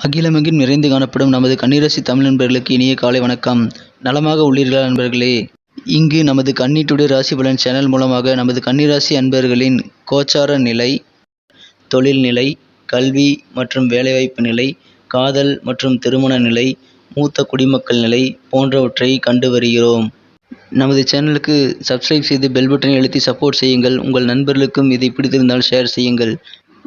அகிலமெங்கும் நிறைந்து காணப்படும் நமது கன்னிராசி தமிழ் நண்பர்களுக்கு இனிய காலை வணக்கம். நலமாக உள்ளீர்களா நண்பர்களே? இங்கு நமது கன்னி டுடே ராசி பலன் சேனல் மூலமாக நமது கன்னிராசி அன்பர்களின் கோச்சார நிலை, தொழில் நிலை, கல்வி மற்றும் வேலைவாய்ப்பு நிலை, காதல் மற்றும் திருமண நிலை, மூத்த குடிமக்கள் நிலை போன்றவற்றை கண்டு வருகிறோம். நமது சேனலுக்கு சப்ஸ்கிரைப் செய்து பெல் பட்டனை அழுத்தி சப்போர்ட் செய்யுங்கள். உங்கள் நண்பர்களுக்கும் இதை பிடித்திருந்தால் ஷேர் செய்யுங்கள்.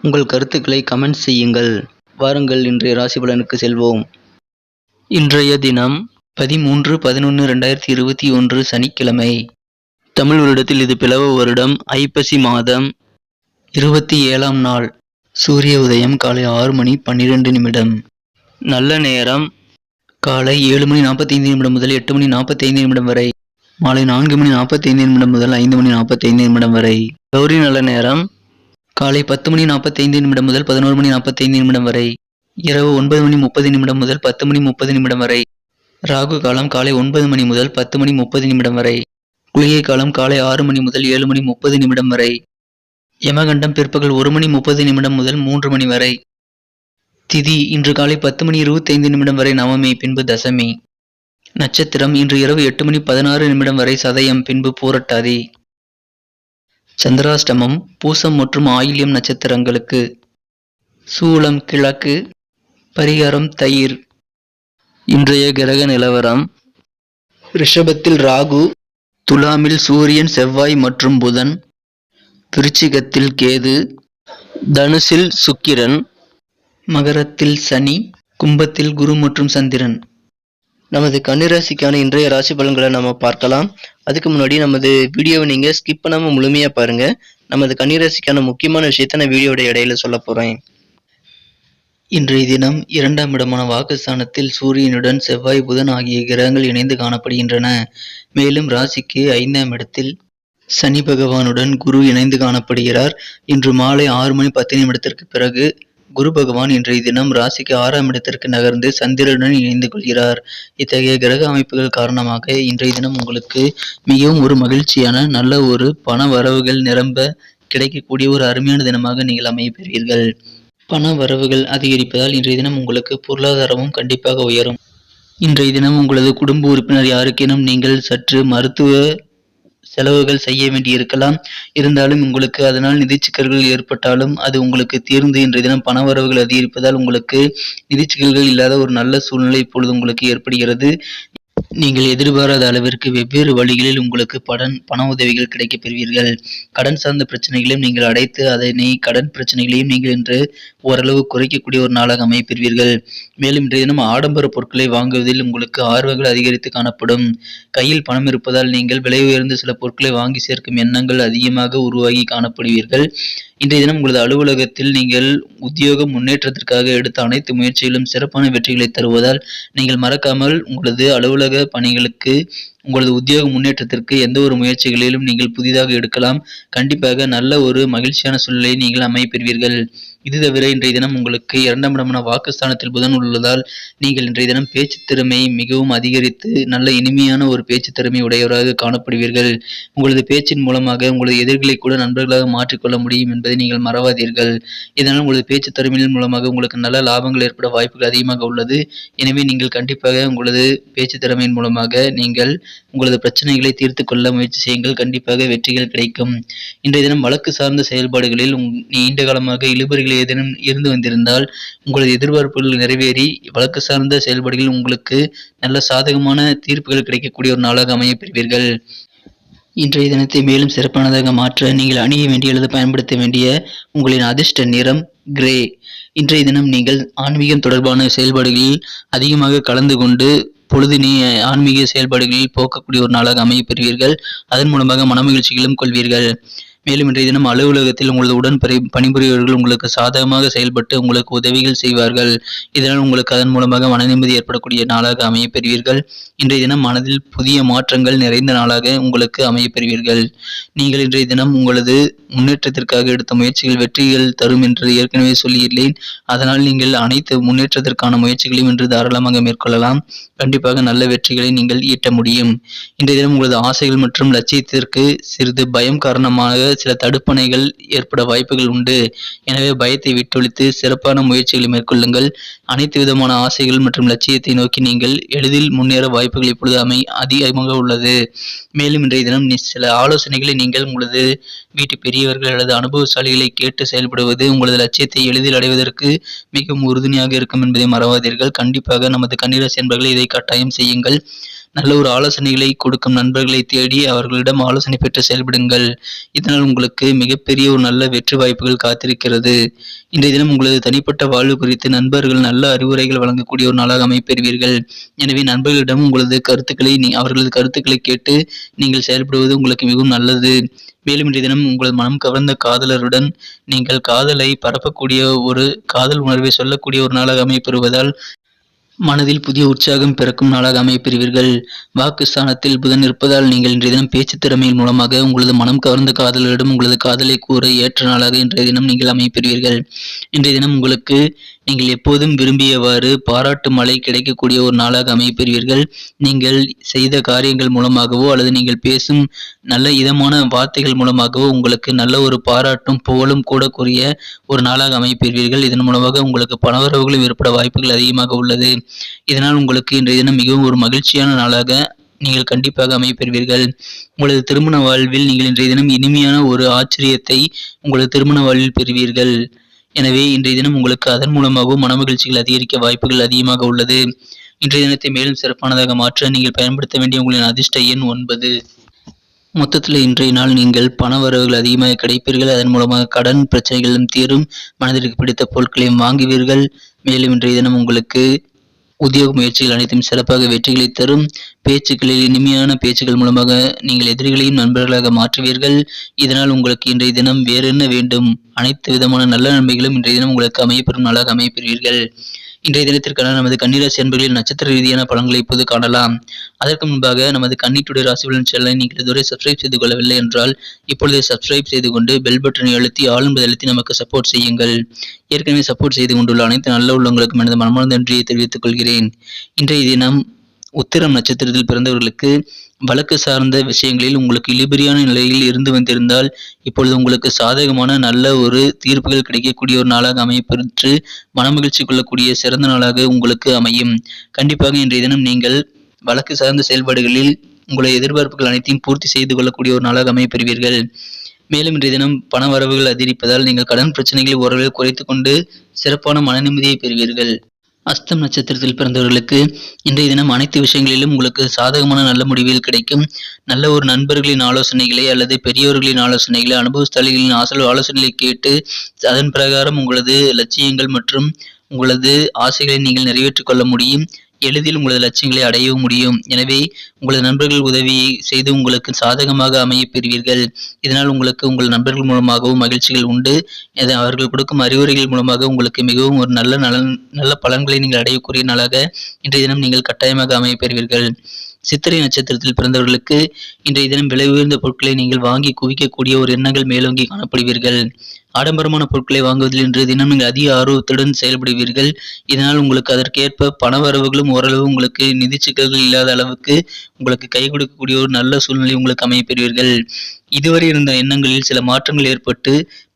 உங்கள் கருத்துக்களை கமெண்ட் செய்யுங்கள். வாருங்கள் இன்றைய ராசி பலனுக்கு செல்வோம். இன்றைய தினம் 13/11/2021 சனிக்கிழமை. தமிழ் வருடத்தில் இது பிளவ வருடம், ஐப்பசி மாதம் 27ஆம் நாள். சூரிய உதயம் காலை 6:12 நல்ல நேரம் காலை 7:45 முதல் 8:45 வரை, மாலை 4:45 முதல் 5:45 வரை. கௌரி நல்ல நேரம் காலை 10:45 முதல் 11:45 வரை, இரவு 9:30 முதல் 10:30 வரை. ராகு காலம் காலை 9 மணி முதல் 10:30 வரை. குளிகை காலம் காலை 6 மணி முதல் 7:30 வரை. யமகண்டம் பிற்பகல் 1:30 முதல் 3 மணி வரை. திதி இன்று காலை 10:25 வரை நவமி, பின்பு தசமி. நட்சத்திரம் இன்று இரவு 8:16 வரை சதயம், பின்பு பூரட்டாதி. சந்திராஷ்டமம் பூசம் மற்றும் ஆயில்யம் நட்சத்திரங்களுக்கு. சூலம் கிழக்கு, பரிகாரம் தயிர். இன்றைய கிரக நிலவரம்: ரிஷபத்தில் ராகு, துலாமில் சூரியன், செவ்வாய் மற்றும் புதன், விருச்சிகத்தில் கேது, தனுசில் சுக்கிரன், மகரத்தில் சனி, கும்பத்தில் குரு மற்றும் சந்திரன். நமது கன்னிராசிக்கான இன்றைய ராசி பலன்களை நம்ம பார்க்கலாம். அதுக்கு முன்னாடி நமது வீடியோவை நீங்க ஸ்கிப் பண்ணாம முழுமையா பாருங்க. நமது கன்னிராசிக்கான முக்கியமான விஷயத்த நான் வீடியோட இடையில சொல்ல போறேன். இன்றைய தினம் 2ஆம் இடமான வாக்குஸ்தானத்தில் சூரியனுடன் செவ்வாய், புதன் ஆகிய கிரகங்கள் இணைந்து காணப்படுகின்றன. மேலும் ராசிக்கு 5ஆம் இடத்தில் சனி பகவானுடன் குரு இணைந்து காணப்படுகிறார். இன்று மாலை 6:10 பிறகு குரு பகவான் இன்றைய தினம் ராசிக்கு 6ஆம் இடத்திற்கு நகர்ந்து சந்திரனுடன் இணைந்து கொள்கிறார். இத்தகைய கிரக அமைப்புகள் காரணமாக இன்றைய தினம் உங்களுக்கு மிகவும் ஒரு மகிழ்ச்சியான நல்ல ஒரு பண வரவுகள் நிரம்ப கிடைக்கக்கூடிய ஒரு அருமையான தினமாக நீங்கள் அமையப்பெறுவீர்கள். பண வரவுகள் அதிகரிப்பதால் இன்றைய தினம் உங்களுக்கு பொருளாதாரமும் கண்டிப்பாக உயரும். இன்றைய தினம் உங்களது குடும்ப உறுப்பினர் யாருக்கேனும் நீங்கள் சற்று மருத்துவ செலவுகள் செய்ய வேண்டியிருக்கலாம். இருந்தாலும் உங்களுக்கு அதனால் நிதி சிக்கல்கள் ஏற்பட்டாலும் அது உங்களுக்கு தீர்ந்து இன்றைய தினம் பண வரவுகள் அதிகரிப்பதால் உங்களுக்கு நிதி சிக்கல்கள் இல்லாத ஒரு நல்ல சூழ்நிலை இப்பொழுது உங்களுக்கு ஏற்படுகிறது. நீங்கள் எதிர்பாராத அளவிற்கு வெவ்வேறு வழிகளில் உங்களுக்கு பண உதவிகள் கிடைக்கப் பெறுவீர்கள். கடன் சார்ந்த பிரச்சனைகளையும் நீங்கள் அடைத்து அதனை கடன் பிரச்சனைகளையும் நீங்கள் இன்று ஓரளவு குறைக்கக்கூடிய ஒரு நாளாக அமைப்பெறுவீர்கள். மேலும் இன்றைய தினம் ஆடம்பர பொருட்களை வாங்குவதில் உங்களுக்கு ஆர்வங்கள் அதிகரித்து காணப்படும். கையில் பணம் இருப்பதால் நீங்கள் விலை உயர்ந்த சில பொருட்களை வாங்கி சேர்க்கும் எண்ணங்கள் அதிகமாக உருவாகி காணப்படுவீர்கள். இன்றைய தினம் உங்களது அலுவலகத்தில் நீங்கள் உத்தியோக முன்னேற்றத்திற்காக எடுத்த அனைத்து முயற்சிகளும் சிறப்பான வெற்றிகளை தருவதால் நீங்கள் மறக்காமல் உங்களது அலுவலக பணிகளுக்கு, உங்களது உத்தியோக முன்னேற்றத்திற்கு எந்த ஒரு முயற்சிகளிலும் நீங்கள் புதிதாக எடுக்கலாம். கண்டிப்பாக நல்ல ஒரு மகிழ்ச்சியான சூழ்நிலையை நீங்கள் அமைப்பெறுவீர்கள். இது தவிர இன்றைய தினம் உங்களுக்கு 2ஆம் இடமான வாக்குஸ்தானத்தில் புதன் உள்ளதால் நீங்கள் இன்றைய தினம் பேச்சு திறமை மிகவும் அதிகரித்து நல்ல இனிமையான ஒரு பேச்சு திறமை உடையவராக காணப்படுவீர்கள். உங்களது பேச்சின் மூலமாக உங்களது எதிர்களை கூட நண்பர்களாக மாற்றிக்கொள்ள முடியும் என்பதை நீங்கள் மறவாதீர்கள். இதனால் உங்களது பேச்சு திறமையின் மூலமாக உங்களுக்கு நல்ல லாபங்கள் ஏற்பட வாய்ப்புகள் அதிகமாக உள்ளது. எனவே நீங்கள் கண்டிப்பாக உங்களது பேச்சு திறமையின் மூலமாக நீங்கள் உங்களது பிரச்சனைகளை தீர்த்து கொள்ள முயற்சி செய்யுங்கள். கண்டிப்பாக வெற்றிகள் கிடைக்கும். இன்றைய தினம் வழக்கு சார்ந்த செயல்பாடுகளில் நீண்ட காலமாக இழுபறிகள் ஏதேனும் இருந்து வந்திருந்தால் உங்களது எதிர்பார்ப்புகள் நிறைவேறி வழக்கு சார்ந்த செயல்பாடுகளில் உங்களுக்கு நல்ல சாதகமான தீர்ப்புகள் கிடைக்கக்கூடிய ஒரு நாளாக அமையப்பெறுவீர்கள். இன்றைய தினத்தை மேலும் சிறப்பானதாக மாற்ற நீங்கள் அணிய வேண்டிய அல்லது பயன்படுத்த வேண்டிய உங்களின் அதிர்ஷ்ட நிறம் கிரே. இன்றைய தினம் நீங்கள் ஆன்மீகம் தொடர்பான செயல்பாடுகளில் அதிகமாக கலந்து கொண்டு பொழுதினை ஆன்மீக செயல்பாடுகளில் போக்கக்கூடிய ஒரு நாளாக அமையப்பெறுவீர்கள். அதன் மூலமாக மனமகிழ்ச்சிகளும் கொள்வீர்கள். மேலும் இன்றைய தினம் அலுவலகத்தில் உங்களது உடன் பணிபுரியவர்கள் உங்களுக்கு சாதகமாக செயல்பட்டு உங்களுக்கு உதவிகள் செய்வார்கள். இதனால் உங்களுக்கு அதன் மூலமாக மன நிம்மதி ஏற்படக்கூடிய நாளாக அமையப்பெறுவீர்கள். இன்றைய தினம் மனதில் புதிய மாற்றங்கள் நிறைந்த நாளாக உங்களுக்கு அமையப்பெறுவீர்கள். நீங்கள் இன்றைய தினம் உங்களது முன்னேற்றத்திற்காக எடுத்த முயற்சிகள் வெற்றிகள் தரும் என்று ஏற்கனவே சொல்லியுள்ளேன். அதனால் நீங்கள் அனைத்து முன்னேற்றத்திற்கான முயற்சிகளையும் இன்று தாராளமாக மேற்கொள்ளலாம். கண்டிப்பாக நல்ல வெற்றிகளை நீங்கள் ஈட்ட முடியும். இன்றைய தினம் உங்களது ஆசைகள் மற்றும் லட்சியத்திற்கு சிறிது பயம் காரணமாக சில தடுப்பணைகள் ஏற்பட வாய்ப்புகள் உண்டு. எனவே பயத்தை விட்டொழித்து சிறப்பான முயற்சிகளை மேற்கொள்ளுங்கள். அனைத்து விதமான ஆசைகள் மற்றும் லட்சியத்தை நோக்கி நீங்கள் எளிதில் முன்னேற வாய்ப்புகள் இப்பொழுது அதிகமாக உள்ளது. மேலும் இன்றைய தினம் சில ஆலோசனைகளை நீங்கள் உங்களது வீட்டு பெரியவர்கள் அல்லது அனுபவசாலிகளை கேட்டு செயல்படுவது உங்களது லட்சியத்தை எளிதில் அடைவதற்கு மிகவும் உறுதுணையாக இருக்கும் என்பதை மறவாதீர்கள். கண்டிப்பாக நமது கன்னிராசி என்பவர்கள் இதை கட்டாயம் செய்யுங்கள். நல்ல ஒரு ஆலோசனைகளை கொடுக்கும் நண்பர்களை தேடி அவர்களிடம் ஆலோசனை பெற்று செயல்படுங்கள். இதனால் உங்களுக்கு மிகப்பெரிய ஒரு நல்ல வெற்றி வாய்ப்புகள் காத்திருக்கிறது. இன்றைய தினம் உங்களது தனிப்பட்ட வாழ்வு குறித்து நண்பர்கள் நல்ல அறிவுரைகள் வழங்கக்கூடிய ஒரு நாளாக அமைப்பெறுவீர்கள். எனவே நண்பர்களிடம் அவர்களது கருத்துக்களை கேட்டு நீங்கள் செயல்படுவது உங்களுக்கு மிகவும் நல்லது. மேலும் இன்றைய தினம் உங்களது மனம் கவர்ந்த காதலருடன் நீங்கள் காதலை பரப்பக்கூடிய ஒரு காதல் உணர்வை சொல்லக்கூடிய ஒரு நாளாக அமைப்பெறுவதால் மனதில் புதிய உற்சாகம் பிறக்கும் நாளாக அமைப்பெறுவீர்கள். வாக்கு ஸ்தானத்தில் புதன் இருப்பதால் நீங்கள் இன்றைய தினம் பேச்சு திறமையின் மூலமாக உங்களது மனம் கவர்ந்த காதலரிடம் உங்களது காதலை கூற ஏற்ற நாளாக இன்றைய தினம் நீங்கள் அமைப்பெறுவீர்கள். இன்றைய தினம் உங்களுக்கு நீங்கள் எப்போதும் விரும்பியவாறு பாராட்டு மழை கிடைக்கக்கூடிய ஒரு நாளாக அமைப்பெறுவீர்கள். நீங்கள் செய்த காரியங்கள் மூலமாகவோ அல்லது நீங்கள் பேசும் நல்ல இதமான வார்த்தைகள் மூலமாகவோ உங்களுக்கு நல்ல ஒரு பாராட்டும் புகழும் கூடக்கூடிய ஒரு நாளாக அமைப்பெறுவீர்கள். இதன் மூலமாக உங்களுக்கு பணவரவுகளும் ஏற்பட வாய்ப்புகள் அதிகமாக உள்ளது. இதனால் உங்களுக்கு இன்றைய தினம் மிகவும் ஒரு மகிழ்ச்சியான நாளாக நீங்கள் கண்டிப்பாக அமைப்பெறுவீர்கள். உங்களது திருமண வாழ்வில் நீங்கள் இன்றைய தினம் இனிமையான ஒரு ஆச்சரியத்தை உங்களது திருமண வாழ்வில் பெறுவீர்கள். எனவே இன்றைய தினம் உங்களுக்கு அதன் மூலமாகவும் மனமகிழ்ச்சிகள் அதிகரிக்க வாய்ப்புகள் அதிகமாக உள்ளது. இன்றைய தினத்தை மேலும் சிறப்பானதாக மாற்ற நீங்கள் பயன்படுத்த வேண்டிய உங்களின் அதிர்ஷ்ட எண் 9. மொத்தத்தில் இன்றைய நாள் நீங்கள் பண வரவுகள் அதிகமாக கிடைப்பீர்கள். அதன் மூலமாக கடன் பிரச்சனைகளும் தீரும். மனதிற்கு பிடித்த பொருட்களையும் வாங்குவீர்கள். மேலும் இன்றைய தினம் உங்களுக்கு உத்தியோக முயற்சிகள் அனைத்தும் சிறப்பாக வெற்றிகளை தரும். பேச்சுக்களில் இனிமையான பேச்சுக்கள் மூலமாக நீங்கள் எதிரிகளையும் நண்பர்களாக மாற்றுவீர்கள். இதனால் உங்களுக்கு இன்றைய தினம் வேறு என்ன வேண்டும்? அனைத்து விதமான நல்ல நன்மைகளும் இன்றைய தினம் உங்களுக்கு அமையப்பெறும் நாளாக அமையப்பெறுவீர்கள். இன்றைய தினத்திற்கான நமது கன்னிராசி அன்பர்களின் நட்சத்திர ரீதியான பலன்களை இப்போது காணலாம். அதற்கு முன்பாக நமது கன்னிட்டுடைய ராசி பலன் சேனலை நீங்கள் இதுவரை சப்ஸ்கிரைப் செய்து கொள்ளவில்லை என்றால் இப்பொழுது சப்ஸ்கிரைப் செய்து கொண்டு பெல் பட்டனை அழுத்தி ஆல் என்பதை அழுத்தி நமக்கு சப்போர்ட் செய்யுங்கள். ஏற்கனவே சப்போர்ட் செய்து கொண்டுள்ள அனைத்து நல்ல உள்ளவங்களுக்கும் எனது மனமார்ந்த நன்றியை தெரிவித்துக் கொள்கிறேன். இன்றைய தினம் உத்திரம் நட்சத்திரத்தில் பிறந்தவர்களுக்கு வழக்கு சார்ந்த விஷயங்களில் உங்களுக்கு இழுபறியான நிலையில் இருந்து வந்திருந்தால் இப்பொழுது உங்களுக்கு சாதகமான நல்ல ஒரு தீர்ப்புகள் கிடைக்கக்கூடிய ஒரு நாளாக அமையப்பெற்று மனமகிழ்ச்சி கொள்ளக்கூடிய சிறந்த நாளாக உங்களுக்கு அமையும். கண்டிப்பாக இன்றைய தினம் நீங்கள் வழக்கு சார்ந்த செயல்பாடுகளில் உங்களுடைய எதிர்பார்ப்புகள் அனைத்தையும் பூர்த்தி செய்து கொள்ளக்கூடிய ஒரு நாளாக அமையப்பெறுவீர்கள். மேலும் இன்றைய தினம் பண வரவுகள் அதிகரிப்பதால் நீங்கள் கடன் பிரச்சனைகளை ஓரளவு குறைத்து கொண்டு சிறப்பான மன நிம்மதியை பெறுவீர்கள். அஸ்தம் நட்சத்திரத்தில் பிறந்தவர்களுக்கு இன்றைய தினம் அனைத்து விஷயங்களிலும் உங்களுக்கு சாதகமான நல்ல முடிவுகள் கிடைக்கும். நல்ல ஒரு நண்பர்களின் ஆலோசனைகளை அல்லது பெரியவர்களின் ஆலோசனைகளை அனுபவஸ்தலிகளின் ஆலோசனைகளை கேட்டு அதன் பிரகாரம் உங்களது லட்சியங்கள் மற்றும் உங்களது ஆசைகளை நீங்கள் நிறைவேற்றிக் கொள்ள முடியும். எளிதில் உங்களது லட்சியங்களை அடையவும் முடியும். எனவே உங்களது நண்பர்கள் உதவி செய்து உங்களுக்கு சாதகமாக அமைய பெறுவீர்கள். இதனால் உங்களுக்கு உங்கள் நண்பர்கள் மூலமாகவும் மகிழ்ச்சிகள் உண்டு. அவர்கள் கொடுக்கும் அறிவுரைகள் மூலமாக உங்களுக்கு மிகவும் ஒரு நல்ல பலன்களை நீங்கள் அடையக்கூடிய நாளாக இன்றைய தினம் நீங்கள் கட்டாயமாக அமைய பெறுவீர்கள். சித்திரை நட்சத்திரத்தில் பிறந்தவர்களுக்கு இன்றைய தினம் விலை உயர்ந்த பொருட்களை நீங்கள் வாங்கி குவிக்கக்கூடிய ஒரு எண்ணங்கள் மேலோங்கி காணப்படுவீர்கள். ஆடம்பரமான பொருட்களை வாங்குவதில் இன்றைய தினம் நீங்கள் அதிக ஆர்வத்துடன் செயல்படுவீர்கள். இதனால் உங்களுக்கு அதற்கேற்ப பண வரவுகளும் ஓரளவு உங்களுக்கு நிதி சிக்கல்கள் இல்லாத அளவுக்கு உங்களுக்கு கை கொடுக்கக்கூடிய ஒரு நல்ல சூழ்நிலை உங்களுக்கு அமையப்பெறுவீர்கள். இதுவரை இருந்த எண்ணங்களில் சில மாற்றங்கள் ஏற்பட்டு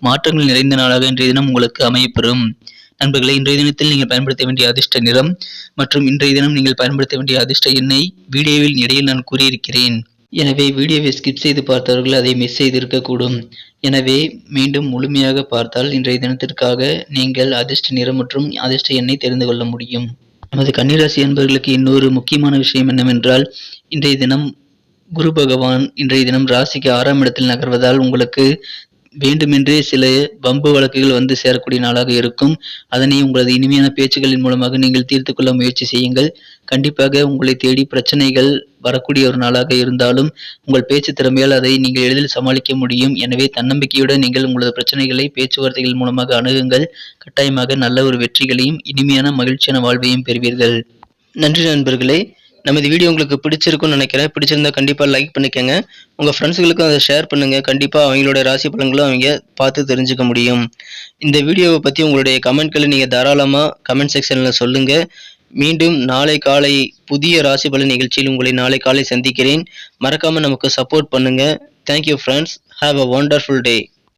மாற்றங்கள் நிறைந்த நாளாக இன்றைய தினம் உங்களுக்கு அமையப்பெறும். நண்பர்களே, இன்றைய தினத்தில் நீங்கள் பயன்படுத்த வேண்டிய அதிர்ஷ்ட நிறம் மற்றும் இன்றைய தினம் நீங்கள் பயன்படுத்த வேண்டிய அதிர்ஷ்ட எண்ணை வீடியோவில் இடையில் நான் கூறியிருக்கிறேன். எனவே வீடியோவை ஸ்கிப் செய்து பார்த்தவர்கள் அதை மிஸ் செய்திருக்கக்கூடும். எனவே மீண்டும் முழுமையாக பார்த்தால் இன்றைய தினத்திற்காக நீங்கள் அதிர்ஷ்ட நிறம் மற்றும் அதிர்ஷ்ட எண்ணை தெரிந்து கொள்ள முடியும். நமது கன்னிராசி என்பவர்களுக்கு இன்னொரு முக்கியமான விஷயம் என்னவென்றால் இன்றைய தினம் குரு பகவான் இன்றைய தினம் ராசிக்கு 6ஆம் இடத்தில் நகர்வதால் உங்களுக்கு வேண்டுமென்றே சில வம்பு வழக்குகள் வந்து சேரக்கூடிய நாளாக இருக்கும். அதனை உங்களது இனிமையான பேச்சுக்களின் மூலமாக நீங்கள் தீர்த்து கொள்ள முயற்சி செய்யுங்கள். கண்டிப்பாக உங்களை தேடி பிரச்சனைகள் வரக்கூடிய ஒரு நாளாக இருந்தாலும் உங்கள் பேச்சு திறமையால் அதை நீங்கள் எளிதில் சமாளிக்க முடியும். எனவே தன்னம்பிக்கையுடன் நீங்கள் உங்களது பிரச்சனைகளை பேச்சுவார்த்தைகள் மூலமாக அணுகுங்கள். கட்டாயமாக நல்ல ஒரு வெற்றிகளையும் இனிமையான மகிழ்ச்சியான வாழ்வையும் பெறுவீர்கள். நன்றி நண்பர்களே. நமது வீடியோ உங்களுக்கு பிடிச்சிருக்கும்னு நினைக்கிறேன். பிடிச்சிருந்தா கண்டிப்பாக லைக் பண்ணிக்கோங்க. உங்கள் ஃப்ரெண்ட்ஸுகளுக்கும் அதை ஷேர் பண்ணுங்கள். கண்டிப்பாக அவங்களோட ராசி பலன்களும் அவங்க பார்த்து தெரிஞ்சுக்க முடியும். இந்த வீடியோவை பற்றி உங்களுடைய கமெண்ட்களை நீங்கள் தாராளமாக கமெண்ட் செக்ஷனில் சொல்லுங்கள். மீண்டும் நாளை காலை புதிய ராசி பலன் நிகழ்ச்சியில் உங்களை நாளை காலை சந்திக்கிறேன். மறக்காமல் நமக்கு சப்போர்ட் பண்ணுங்கள். Thank you friends. Have a wonderful day.